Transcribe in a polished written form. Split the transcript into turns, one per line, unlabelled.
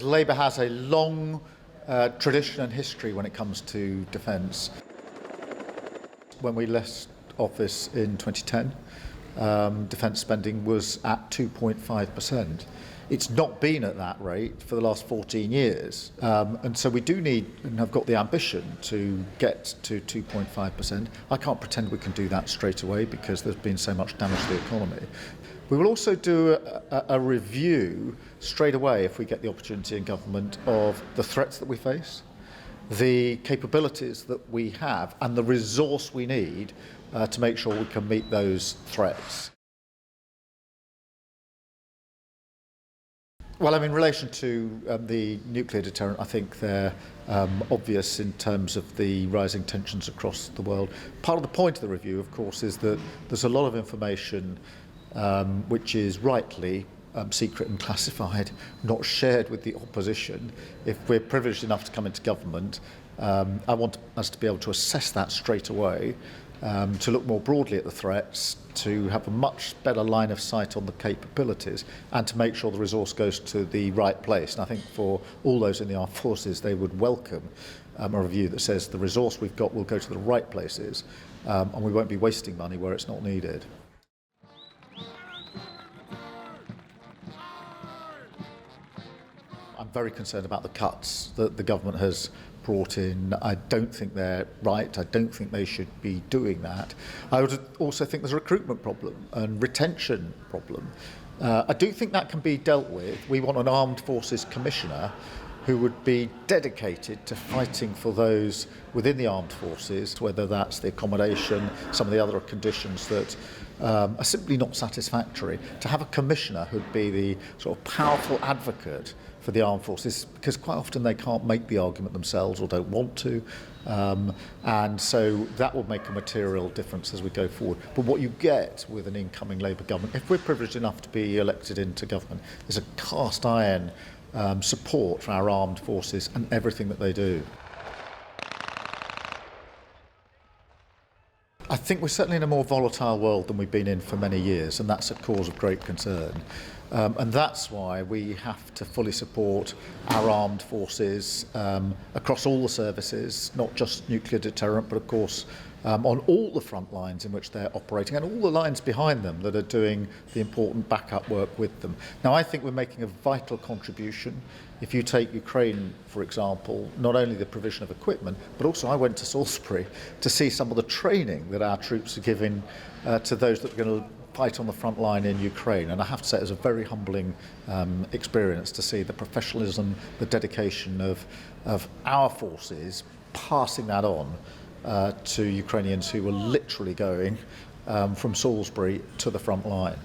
Labour has a long tradition and history when it comes to defence. When we left office in 2010, defence spending was at 2.5%. It's not been at that rate for the last 14 years. And so we do need and have got the ambition to get to 2.5%. I can't pretend we can do that straight away because there's been so much damage to the economy. We will also do a review straight away, if we get the opportunity in government, of the threats that we face, the capabilities that we have and the resource we need to make sure we can meet those threats. Well, in relation to the nuclear deterrent, I think they're obvious in terms of the rising tensions across the world. Part of the point of the review, of course, is that there's a lot of information which is rightly secret and classified, not shared with the opposition. If we're privileged enough to come into government, I want us to be able to assess that straight away, to look more broadly at the threats, to have a much better line of sight on the capabilities, and to make sure the resource goes to the right place. And I think for all those in the armed forces, they would welcome a review that says the resource we've got will go to the right places, and we won't be wasting money where it's not needed. I'm very concerned about the cuts that the government has brought in. I don't think they're right. I don't think they should be doing that. I would also think there's a recruitment problem and retention problem. I do think that can be dealt with. We want an armed forces commissioner who would be dedicated to fighting for those within the armed forces, whether that's the accommodation, some of the other conditions that are simply not satisfactory. To have a commissioner who'd be the sort of powerful advocate for the armed forces, because quite often they can't make the argument themselves or don't want to, and so that will make a material difference as we go forward. But what you get with an incoming Labour government, if we're privileged enough to be elected into government, is a cast iron support for our armed forces and everything that they do. I think we're certainly in a more volatile world than we've been in for many years, and that's a cause of great concern. And that's why we have to fully support our armed forces across all the services, not just nuclear deterrent, but of course on all the front lines in which they're operating and all the lines behind them that are doing the important backup work with them. Now, I think we're making a vital contribution. If you take Ukraine, for example, not only the provision of equipment, but also I went to Salisbury to see some of the training that our troops are giving to those that are going to fight on the front line in Ukraine. And I have to say it was a very humbling experience to see the professionalism, the dedication of our forces passing that on to Ukrainians who were literally going from Salisbury to the front line.